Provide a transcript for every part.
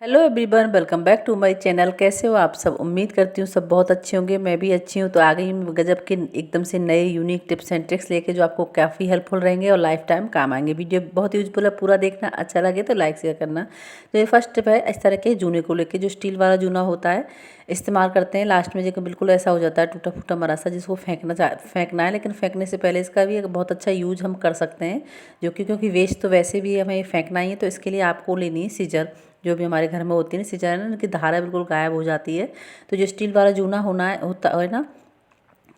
Hello everyone, welcome back to my channel. कैसे हो आप सब? उम्मीद करती हूँ सब बहुत अच्छे होंगे। मैं भी अच्छी हूँ। तो आ गई हूँ गजब के एकदम से नए यूनिक टिप्स एंड ट्रिक्स लेके, जो आपको काफ़ी हेल्पफुल रहेंगे और लाइफ टाइम काम आएंगे। वीडियो बहुत यूजफुल है, पूरा देखना। अच्छा लगे तो लाइक शेयर करना। तो ये फर्स्ट टिप है, इस तरह के जूने को लेके, जो स्टील वाला जूना होता है इस्तेमाल करते हैं। लास्ट में जो बिल्कुल ऐसा हो जाता है टूटा फूटा मरा सा, जिसको फेंकना है, लेकिन फेंकने से पहले इसका भी एक बहुत अच्छा यूज हम कर सकते हैं। जो कि क्योंकि वेस्ट तो वैसे भी हमें फेंकना ही है, तो इसके लिए आपको लेनी है सीजर। जो भी हमारे घर में होती है ना सिंचाई ना, उनकी धारा बिल्कुल गायब हो जाती है। तो जो स्टील वाला जूना होता है ना,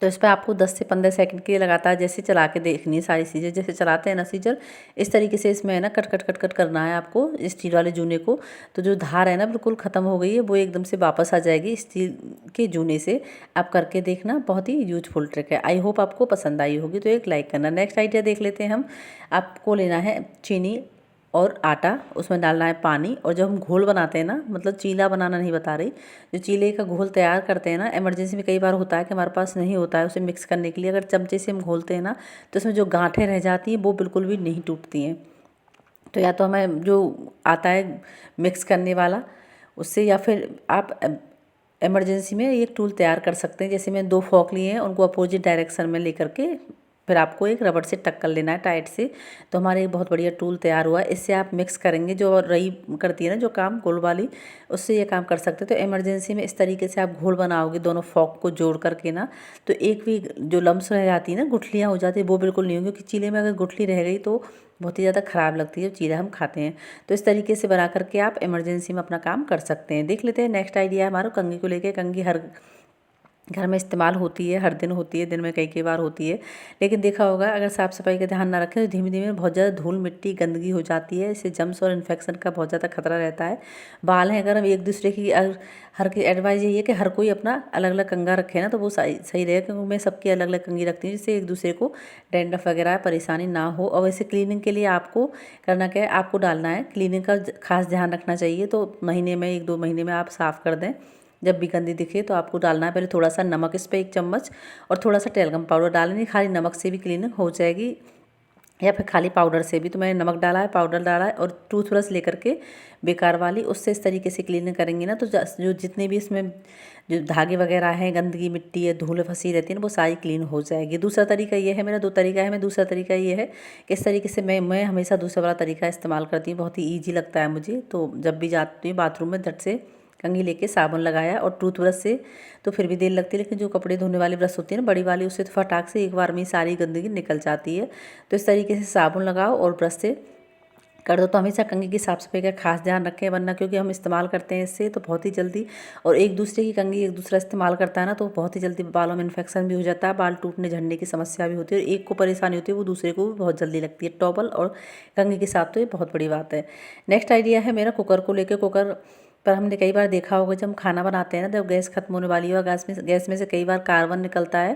तो इस पर आपको 10 से 15 सेकंड के लिए लगातार जैसे चला के देखनी है सारी चीज़ें। जैसे चलाते हैं ना सीजर, इस तरीके से इसमें है ना कट कट कट कट करना है आपको स्टील वाले जूने को। तो जो धार है ना बिल्कुल ख़त्म हो गई है, वो एकदम से वापस आ जाएगी स्टील के जूने से। आप करके देखना, बहुत ही यूजफुल ट्रिक है। आई होप आपको पसंद आई होगी, तो एक लाइक करना। नेक्स्ट आइडिया देख लेते हैं हम। आपको लेना है चीनी और आटा, उसमें डालना है पानी। और जब हम घोल बनाते हैं ना, मतलब चीला बनाना नहीं बता रही, जो चीले का घोल तैयार करते हैं ना, इमरजेंसी में कई बार होता है कि हमारे पास नहीं होता है उसे मिक्स करने के लिए। अगर चमचे से हम घोलते हैं ना, तो इसमें जो गांठें रह जाती हैं वो बिल्कुल भी नहीं टूटती हैं। तो या तो हमें जो आता है मिक्स करने वाला, उससे, या फिर आप इमरजेंसी में एक टूल तैयार कर सकते हैं। जैसे मैं 2 फॉक लिए हैं, उनको अपोजिट डायरेक्शन में लेकर के फिर आपको एक रबड़ से टक्कर लेना है टाइट से। तो हमारे एक बहुत बढ़िया टूल तैयार हुआ है। इससे आप मिक्स करेंगे, जो रही करती है ना जो काम गोल वाली, उससे ये काम कर सकते हैं। तो इमरजेंसी में इस तरीके से आप घोल बनाओगे दोनों फॉक को जोड़ करके ना, तो एक भी जो लम्स रह जाती है ना, गुठलियाँ हो जाती है, वो बिल्कुल नहीं होंगी। क्योंकि चीले में अगर गुठली रह गई तो बहुत ही ज़्यादा ख़राब लगती है जो चीला हम खाते हैं। तो इस तरीके से बना करके आप इमरजेंसी में अपना काम कर सकते हैं। देख लेते हैं नेक्स्ट आइडिया है हमारा कंघी को लेके। कंघी हर घर में इस्तेमाल होती है, हर दिन होती है, दिन में कई कई बार होती है। लेकिन देखा होगा, अगर साफ़ सफाई का ध्यान ना रखें तो धीमे धीमे बहुत ज़्यादा धूल मिट्टी गंदगी हो जाती है। इससे जम्स और इन्फेक्शन का बहुत ज़्यादा खतरा रहता है। बाल हैं, अगर हम एक दूसरे की हर की एडवाइस यही है कि हर कोई अपना अलग अलग कंघा रखे ना, तो वो सही सही रहेगा। क्योंकि मैं सबकी अलग अलग कंघी रखती हूँ, जिससे एक दूसरे को डैंड्रफ वगैरह परेशानी ना हो। और वैसे क्लीनिंग के लिए आपको करना क्या है, आपको डालना है, क्लीनिंग का खास ध्यान रखना चाहिए। तो महीने में 1-2 महीने में आप साफ़ कर दें। जब भी गंदी दिखे तो आपको डालना है पहले थोड़ा सा नमक, इस पर 1 चम्मच, और थोड़ा सा टेलगम पाउडर डालेंगे। खाली नमक से भी क्लीनिंग हो जाएगी, या फिर खाली पाउडर से भी। तो मैंने नमक डाला है, पाउडर डाला है, और टूथब्रश लेकर के बेकार वाली, उससे इस तरीके से क्लीनिंग करेंगे ना, तो जो जितने भी इसमें जो धागे वगैरह हैं, गंदगी मिट्टी है, धूल फंसी रहती है ना, वो सारी क्लीन हो जाएगी। दूसरा तरीका ये है, मेरा 2 तरीका है। मैं दूसरा तरीका ये है कि इस तरीके से मैं हमेशा दूसरा वाला तरीका इस्तेमाल करती हूँ। बहुत ही ईजी लगता है मुझे। तो जब भी जाती हूँ बाथरूम में, झट से कंघी लेके साबुन लगाया और टूथब्रश से, तो फिर भी देर लगती है। लेकिन जो कपड़े धोने वाली ब्रश होती है ना, बड़ी वाली, उससे तो फटाक से एक बार में ही सारी गंदगी निकल जाती है। तो इस तरीके से साबुन लगाओ और ब्रश से कर दो। तो हमेशा कंघी की साफ़ सफाई का खास ध्यान रखें, वरना क्योंकि हम इस्तेमाल करते हैं इससे, तो बहुत ही जल्दी, और एक दूसरे की कंघी एक दूसरा इस्तेमाल करता है ना, तो बहुत ही जल्दी बालों में इन्फेक्शन भी हो जाता है, बाल टूटने झड़ने की समस्या भी होती है। और एक को परेशानी होती है, वो दूसरे को भी बहुत जल्दी लगती है। टॉवल और कंघी के साथ तो ये बहुत बड़ी बात है। नेक्स्ट आइडिया है मेरा कुकर को लेकर। कुकर पर हमने कई बार देखा होगा, जब हम खाना बनाते हैं ना, जब गैस खत्म होने वाली हो, गैस में से कई बार कार्बन निकलता है,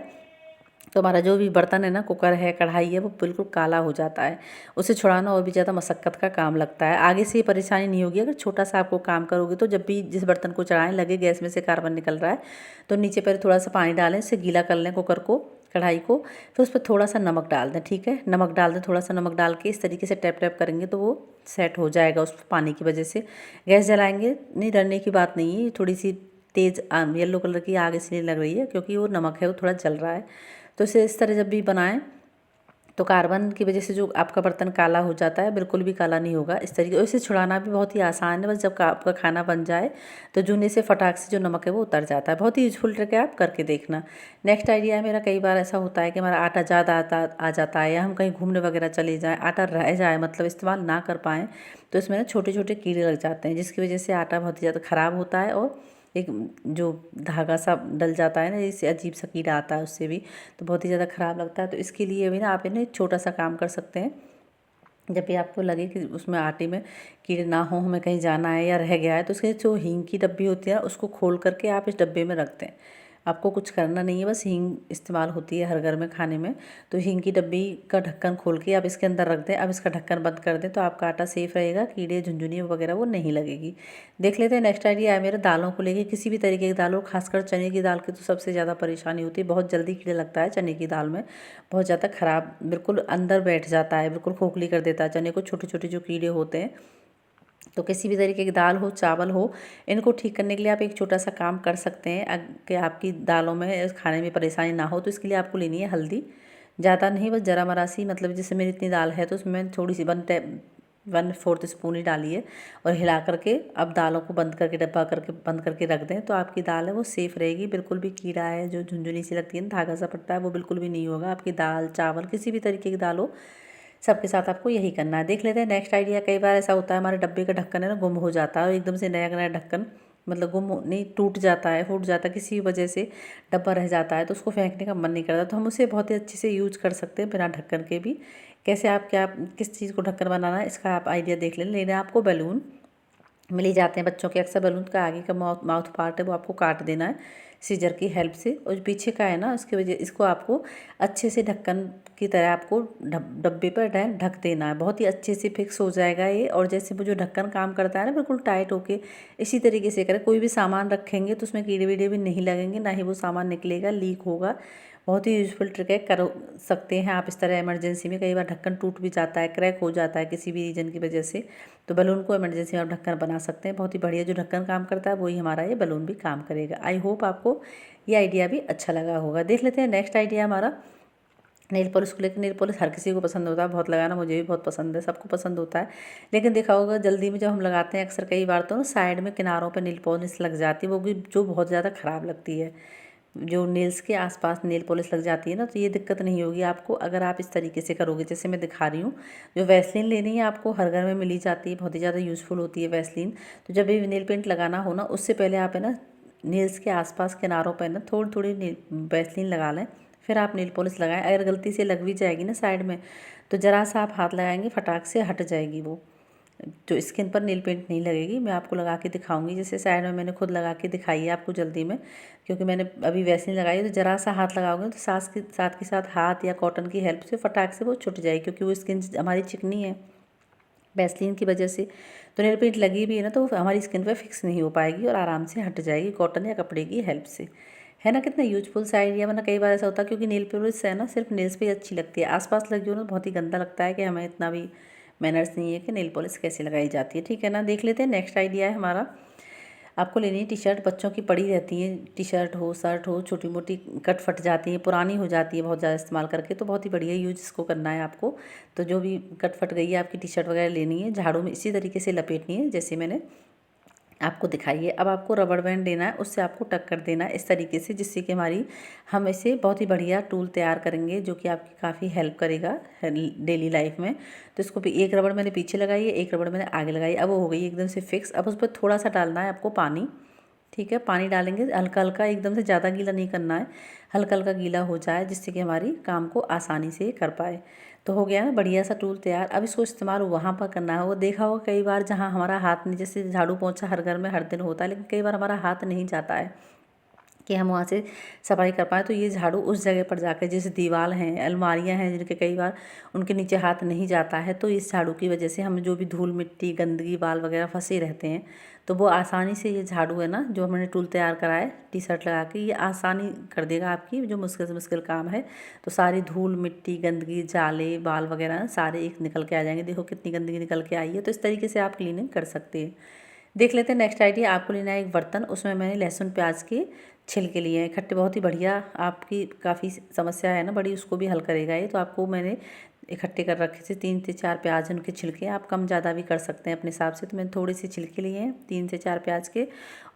तो हमारा जो भी बर्तन है ना, कुकर है, कढ़ाई है, वो बिल्कुल काला हो जाता है। उसे छुड़ाना और भी ज़्यादा मशक्क़त का काम लगता है। आगे से ये परेशानी नहीं होगी अगर छोटा सा आपको काम करोगे। तो जब भी जिस बर्तन को चढ़ाएं, लगे गैस में से कार्बन निकल रहा है, तो नीचे पहले थोड़ा सा पानी डालें, इससे गीला कर लें कुकर को, कढ़ाई को। फिर उस पर थोड़ा सा नमक डाल दें, ठीक है, नमक डाल दें, थोड़ा सा नमक डाल के इस तरीके से टैप टैप करेंगे तो वो सेट हो जाएगा उस पानी की वजह से। गैस जलाएंगे नहीं, डरने की बात नहीं है। थोड़ी सी तेज़ येलो कलर की आग इसलिए लग रही है क्योंकि वो नमक है, वो थोड़ा जल रहा है। तो इसे इस तरह जब भी बनाएं, तो कार्बन की वजह से जो आपका बर्तन काला हो जाता है, बिल्कुल भी काला नहीं होगा इस तरीके। और इसे छुड़ाना भी बहुत ही आसान है। बस जब आपका खाना बन जाए, तो जूने से फटाक से जो नमक है वो उतर जाता है। बहुत ही यूजफुल ट्रिक है, आप करके देखना। नेक्स्ट आइडिया है मेरा, कई बार ऐसा होता है कि हमारा आटा ज़्यादा आ जाता है, या हम कहीं घूमने वगैरह चले जाएँ, आटा रह जाए, मतलब इस्तेमाल ना कर पाएँ, तो इसमें ना छोटे छोटे कीड़े लग जाते हैं, जिसकी वजह से आटा बहुत ही ज़्यादा ख़राब होता है, और एक जो धागा सा डल जाता है ना, इससे अजीब सा कीड़ा आता है, उससे भी तो बहुत ही ज़्यादा ख़राब लगता है। तो इसके लिए भी ना आप एक छोटा सा काम कर सकते हैं। जब भी आपको लगे कि उसमें आटे में कीड़े ना हो, हमें कहीं जाना है या रह गया है, तो उसके जो हींग की डब्बी होती है, उसको खोल करके आप इस डब्बे में रख दें। आपको कुछ करना नहीं है, बस हींग इस्तेमाल होती है हर घर में खाने में। तो हींग की डब्बी का ढक्कन खोल के आप इसके अंदर रख दें। अब इसका ढक्कन बंद कर दें, तो आपका आटा सेफ़ रहेगा, कीड़े झुनझुनी वगैरह वो नहीं लगेगी। देख लेते हैं नेक्स्ट आइडिया है मेरा दालों को लेके। किसी भी तरीके की दाल हो, खासकर चने की दाल की तो सबसे ज़्यादा परेशानी होती है। बहुत जल्दी कीड़ा लगता है चने की दाल में, बहुत ज़्यादा ख़राब, बिल्कुल अंदर बैठ जाता है, बिल्कुल खोखली कर देता है चने को। छोटे छोटे जो कीड़े होते हैं, तो किसी भी तरीके की दाल हो, चावल हो, इनको ठीक करने के लिए आप एक छोटा सा काम कर सकते हैं कि आपकी दालों में खाने में परेशानी ना हो। तो इसके लिए आपको लेनी है हल्दी, ज़्यादा नहीं, बस जरा मरा सी, मतलब जैसे मेरी इतनी दाल है तो उसमें थोड़ी सी 1/4 स्पून ही डालिए और हिला करके अब दालों को बंद करके, डब्बा करके बंद करके रख दें। तो आपकी दाल है वो सेफ़ रहेगी, बिल्कुल भी कीड़ा है जो झुनझुनी सी लगती है ना, धागा सा पड़ता है, वो बिल्कुल भी नहीं होगा। आपकी दाल, चावल, किसी भी तरीके की दाल हो, सबके साथ आपको यही करना है। देख लेते हैं नेक्स्ट आइडिया। कई बार ऐसा होता है हमारे डब्बे का ढक्कन है ना गुम हो जाता है, और एकदम से नया नया ढक्कन, मतलब नहीं, टूट जाता है, फूट जाता है, किसी वजह से डब्बा रह जाता है तो उसको फेंकने का मन नहीं करता। तो हम उसे बहुत ही अच्छे से यूज कर सकते हैं बिना ढक्कन के भी। कैसे आप क्या किस चीज़ को ढक्कन बनाना है इसका आप आइडिया देख लें। लेना आपको बैलून मिल ही जाते हैं बच्चों के, अक्सर बैलून का आगे का माउथ पार्ट है वो आपको काट देना है सीजर की हेल्प से, और जो पीछे का है ना उसकी वजह, इसको आपको अच्छे से ढक्कन की तरह आपको डब्बे पर ढक देना है। बहुत ही अच्छे से फिक्स हो जाएगा ये। और जैसे वो जो ढक्कन काम करता है ना बिल्कुल टाइट होके, इसी तरीके से करें। कोई भी सामान रखेंगे तो उसमें कीड़े वीड़े भी नहीं लगेंगे, ना ही वो सामान निकलेगा, लीक होगा। बहुत ही यूज़फुल ट्रिक है, कर सकते हैं आप इस तरह। इमरजेंसी में कई बार ढक्कन टूट भी जाता है, क्रैक हो जाता है किसी भी रीजन की वजह से, तो बैलून को इमरजेंसी में आप ढक्कन बना सकते हैं। बहुत ही बढ़िया, जो ढक्कन काम करता है वही हमारा ये बैलून भी काम करेगा। आई होप आपको ये आइडिया भी अच्छा लगा होगा। देख लेते हैं नेक्स्ट आइडिया हमारा नेल पॉलिश को लेकर। नेल पॉलिश हर किसी को पसंद होता है बहुत लगाना, मुझे भी बहुत पसंद है, सबको पसंद होता है। लेकिन देखा होगा जल्दी में जब हम लगाते हैं अक्सर कई बार तो ना साइड में किनारों पे नेल पॉलिश लग जाती है, वो भी जो बहुत ज़्यादा ख़राब लगती है। जो नेल्स के आसपास नेल पॉलिश लग जाती है ना, तो ये दिक्कत नहीं होगी आपको अगर आप इस तरीके से करोगे जैसे मैं दिखा रही हूँ। जो वैसलीन लेनी है आपको, हर घर में मिली जाती है, बहुत ही ज़्यादा यूज़फुल होती है वैसलीन। तो जब भी नेल पेंट लगाना हो ना, उससे पहले आप है ना नेल्स के आसपास किनारों पर ना थोड़ी थोड़ी वैसलीन लगा लें, फिर आप नेल पॉलिश लगाएं। अगर गलती से लग भी जाएगी ना साइड में, तो ज़रा सा आप हाथ लगाएंगे, फटाक से हट जाएगी वो, जो स्किन पर नेल पेंट नहीं लगेगी। मैं आपको लगा के दिखाऊंगी, जैसे साइड में मैंने खुद लगा के दिखाई है आपको जल्दी में, क्योंकि मैंने अभी वैसे नहीं लगाई। तो ज़रा सा हाथ लगाओगे तो साथ हाथ या कॉटन की हेल्प से फटाक से वो छुट जाएगी, क्योंकि वो स्किन हमारी चिकनी है वैसलीन की वजह से। तो नेल पेंट लगी भी है ना, तो हमारी स्किन पर फिक्स नहीं हो पाएगी और आराम से हट जाएगी कॉटन या कपड़े की हेल्प से। है ना कितना यूजफुल सा आइडिया। वरना कई बार ऐसा होता है क्योंकि नेल पॉलिश है ना सिर्फ नेल्स पे ही अच्छी लगती है, आसपास लगी हो ना बहुत ही गंदा लगता है कि हमें इतना भी मैनर्स नहीं है कि नेल पॉलिश कैसे लगाई जाती है। ठीक है ना, देख लेते हैं नेक्स्ट आइडिया है हमारा। आपको लेनी है टी शर्ट, बच्चों की पड़ी रहती है, टी शर्ट हो, शर्ट हो, छोटी मोटी कट फट जाती है, पुरानी हो जाती है बहुत ज़्यादा इस्तेमाल करके, तो बहुत ही बढ़िया यूज इसको करना है आपको। तो जो भी कट फट गई है आपकी टी शर्ट वगैरह लेनी है, झाड़ू में इसी तरीके से लपेटनी है जैसे मैंने आपको दिखाइए। अब आपको रबड़ बैंड लेना है, उससे आपको टक कर देना है इस तरीके से, जिससे कि हम इसे बहुत ही बढ़िया टूल तैयार करेंगे जो कि आपकी काफ़ी हेल्प करेगा डेली लाइफ में। तो इसको भी एक रबड़ मैंने पीछे लगाई है, एक रबड़ मैंने आगे लगाई, अब वो हो गई एकदम से फिक्स। अब उस पर थोड़ा सा डालना है आपको पानी। ठीक है, पानी डालेंगे हल्का हल्का, एकदम से ज़्यादा गीला नहीं करना है, हल्का हल्का गीला हो जाए जिससे कि हमारी काम को आसानी से कर पाए। तो हो गया ना बढ़िया सा टूल तैयार। अब इसको इस्तेमाल वहाँ पर करना है, वो देखा होगा कई बार जहाँ हमारा हाथ नहीं, जैसे झाड़ू पोंछा हर घर में हर दिन होता है, लेकिन कई बार हमारा हाथ नहीं जाता है कि हम वहाँ से सफाई कर पाएँ। तो ये झाड़ू उस जगह पर जाकर, जैसे दीवार हैं, अलमारियाँ हैं जिनके कई बार उनके नीचे हाथ नहीं जाता है, तो इस झाड़ू की वजह से हम जो भी धूल मिट्टी गंदगी बाल वगैरह फंसे रहते हैं, तो वो आसानी से ये झाड़ू है ना जो हमने टूल तैयार करा है टी शर्ट लगा के, ये आसानी कर देगा आपकी जो मुश्किल से मुश्किल काम है। तो सारी धूल मिट्टी गंदगी जाले बाल वगैरह सारे एक निकल के आ जाएंगे। देखो कितनी गंदगी निकल के आई है। तो इस तरीके से आप क्लीनिंग कर सकते हैं। देख लेते हैं नेक्स्ट आइडिया। आपको लेना है एक बर्तन, उसमें मैंने लहसुन प्याज के छिलके लिए हैं इकट्ठे, बहुत ही बढ़िया। आपकी काफ़ी समस्या है ना बड़ी, उसको भी हल करेगा ये। तो आपको मैंने इकट्ठे कर रखे थे 3 से 4 प्याज, उनके छिलके आप कम ज़्यादा भी कर सकते हैं अपने हिसाब से। तो मैंने थोड़े से छिलके लिए हैं 3 से 4 प्याज के,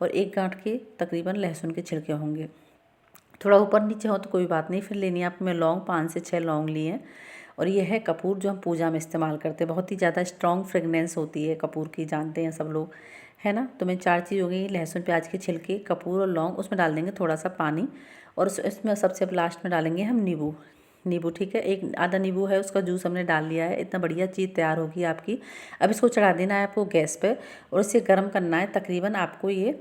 और 1 गांठ के तकरीबन लहसुन के छिलके होंगे। थोड़ा ऊपर नीचे हो तो कोई बात नहीं। फिर लेनी है आप मैं लौंग, 5 से 6 लौंग लिए हैं। और ये है कपूर जो हम पूजा में इस्तेमाल करते हैं, बहुत ही ज़्यादा स्ट्रॉन्ग फ्रेगनेंस होती है कपूर की, जानते हैं सब लोग, है ना। तो मैं 4 चीज़ हो गई, लहसुन प्याज के छिलके, कपूर और लौंग। उसमें डाल देंगे थोड़ा सा पानी, और इसमें सबसे लास्ट में डालेंगे हम नींबू। ठीक है, एक आधा नींबू है उसका जूस हमने डाल लिया है। इतना बढ़िया चीज़ तैयार होगी आपकी। अब इसको चढ़ा देना है आपको गैस पे, और इसे गर्म करना है तकरीबन आपको ये,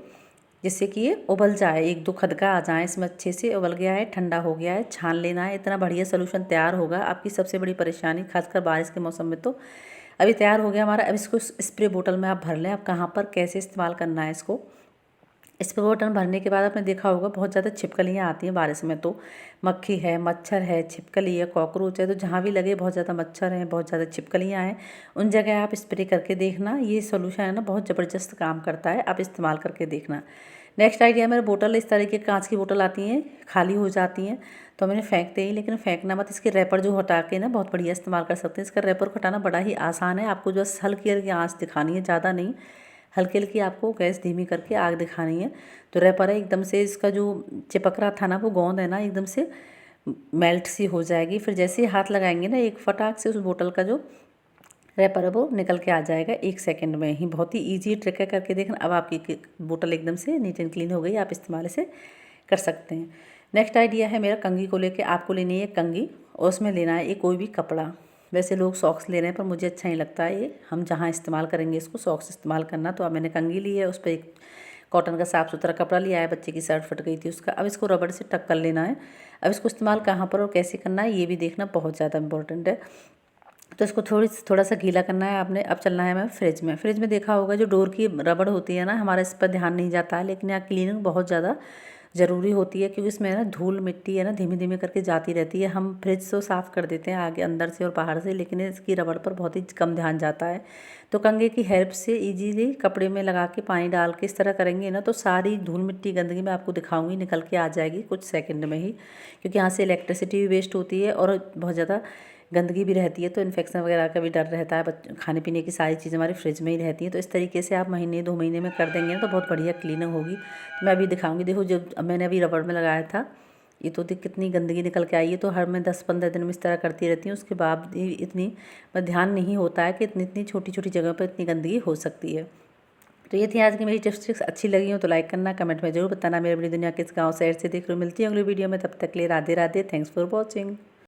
जिससे कि ये उबल जाए, 1-2 खदका आ जाए इसमें, अच्छे से उबल गया है, ठंडा हो गया है, छान लेना है। इतना बढ़िया सोल्यूशन तैयार होगा। आपकी सबसे बड़ी परेशानी खासकर बारिश के मौसम में तो अभी तैयार हो गया हमारा। अब इसको स्प्रे बोतल में आप भर लें। अब कहाँ पर कैसे इस्तेमाल करना है इसको, इस पे बटन भरने के बाद आपने देखा होगा बहुत ज़्यादा छिपकलियाँ आती हैं बारिश में, तो मक्खी है, मच्छर है, छिपकली है, कॉकरोच है, तो जहाँ भी लगे बहुत ज़्यादा मच्छर हैं, बहुत ज़्यादा छिपकलियाँ हैं, उन जगह आप स्प्रे करके देखना। ये सोल्यूशन है ना बहुत ज़बरदस्त काम करता है, आप इस्तेमाल करके देखना। नेक्स्ट आइडिया, मेरे बोतल इस तरह की कांच की बोतल आती हैं, खाली हो जाती हैं तो मैंने फेंकते ही, लेकिन फेंकना मत, इसके रैपर जो हटा के ना बहुत बढ़िया इस्तेमाल कर सकते हैं। इसका रैपर हटाना बड़ा ही आसान है, आपको जो हल्की हल्की आँच दिखानी है, ज़्यादा नहीं, हल्की हल्की आपको गैस धीमी करके आग दिखानी है। तो रैपर है एकदम से इसका जो चिपक रहा था ना वो गोंद है ना एकदम से मेल्ट सी हो जाएगी। फिर जैसे ही हाथ लगाएंगे ना एक फटाक से उस बोतल का जो रैपर है वो निकल के आ जाएगा 1 सेकंड में ही। बहुत ही ईजी ट्रिक है, करके देखना। अब आपकी बोतल एकदम से नीट एंड क्लीन हो गई, आप इस्तेमाल इसे कर सकते हैं। नेक्स्ट आइडिया है मेरा कंघी को लेके। आपको लेनी है कंघी और उसमें लेना है ये कोई भी कपड़ा। वैसे लोग सॉक्स ले रहे हैं पर मुझे अच्छा नहीं लगता है ये, हम जहाँ इस्तेमाल करेंगे इसको सॉक्स इस्तेमाल करना। तो अब मैंने कंघी ली है, उस पर एक कॉटन का साफ़ सुथरा कपड़ा लिया है, बच्चे की शर्ट फट गई थी उसका। अब इसको रबड़ से टक कर लेना है। अब इसको इस्तेमाल कहाँ पर और कैसे करना है ये भी देखना बहुत ज़्यादा इंपॉर्टेंट है। तो इसको थोड़ा सा गीला करना है आपने। अब चलना है हमें फ्रिज में। फ्रिज में देखा होगा जो डोर की रबड़ होती है ना, हमारा इस पर ध्यान नहीं जाता है, लेकिन यहाँ क्लीनिंग बहुत ज़्यादा ज़रूरी होती है, क्योंकि इसमें ना धूल मिट्टी है ना धीमे धीमे करके जाती रहती है। हम फ्रिज तो साफ़ कर देते हैं आगे अंदर से और बाहर से, लेकिन इसकी रबड़ पर बहुत ही कम ध्यान जाता है। तो कंघे की हेल्प से इजीली कपड़े में लगा के पानी डाल के इस तरह करेंगे ना, तो सारी धूल मिट्टी गंदगी मैं आपको दिखाऊंगी निकल के आ जाएगी कुछ सेकंड में ही, क्योंकि यहाँ से इलेक्ट्रिसिटी भी वेस्ट होती है और बहुत ज़्यादा गंदगी भी रहती है, तो इन्फेक्शन वगैरह का भी डर रहता है। खाने पीने की सारी चीज़ें हमारे फ्रिज में ही रहती हैं। तो इस तरीके से आप महीने 2 महीने में कर देंगे ना तो बहुत बढ़िया क्लीनिंग होगी। तो मैं अभी दिखाऊंगी, देखो जब मैंने अभी रबड़ में लगाया था ये तो देख कितनी गंदगी निकल के आई है। तो हर मैं 10-15 दिन में इस तरह करती रहती हूँ, उसके बाद भी इतनी ध्यान नहीं होता है कि इतनी इतनी छोटी छोटी जगह पर इतनी गंदगी हो सकती है। तो ये थी आज की मेरी टिप्स ट्रिक्स। अच्छी लगी हो तो लाइक करना, कमेंट में जरूर बताना मेरी बड़ी दुनिया किस गाँव शहर से देख रहे हो। मिलती है अगली वीडियो में, तब तक के लिए Radhe Radhe. Thanks for watching.